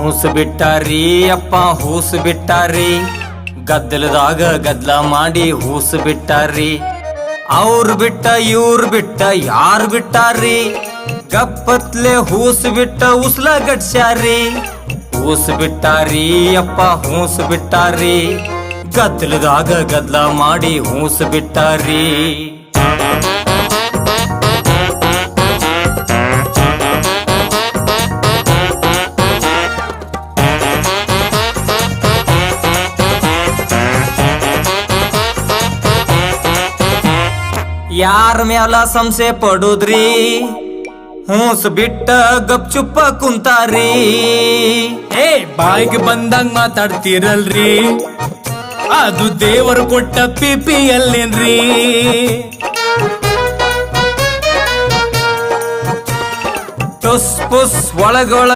Whose ಬಿಟ್ಟಾರಿ ಅಪ್ಪ whose ಬಿಟ್ಟಾರಿ, ಗದ್ದಲದಾಗ ಗದ್ಲ ಮಾಡಿ whose ಬಿಟ್ಟಾರಿ. ಅವ್ರ ಬಿಟ್ಟ ಇವ್ರ ಬಿಟ್ಟ ಯಾರು ಬಿಟ್ಟಾರಿ, ಗಪ್ಪತ್ಲೆ ಹೂಸ್ ಬಿಟ್ಟ ಉಸ್ಲ ಗಡ್ಸ್ಯಾರಿ. ಹೂಸ್ ಬಿಟ್ಟಾರಿ ಅಪ್ಪ ಹೂಸ್ ಬಿಟ್ಟಾರಿ, ಗದ್ದಲದಾಗ ಗದ್ಲ ಮಾಡಿ ಹೂಸ್ ಬಿಟ್ಟಾರಿ. ಯಾರ ಮ್ಯಾಲ ಸಂಶಯ ಪಡುದ್ರಿ, ಹೂಸ್ ಬಿಟ್ಟ ಗಪ್ ಚುಪ್ಪ ಕುಂತಾರಿ. ಬಾಯಿಗೆ ಬಂದಂಗ ಮಾತಾಡ್ತಿರಲ್ರಿ, ಅದು ದೇವರು ಕೊಟ್ಟ ಪಿಪಿಯಲ್ಲೇನ್ರಿ. ಟುಸ್ ಪುಸ್ ಒಳಗೊಳ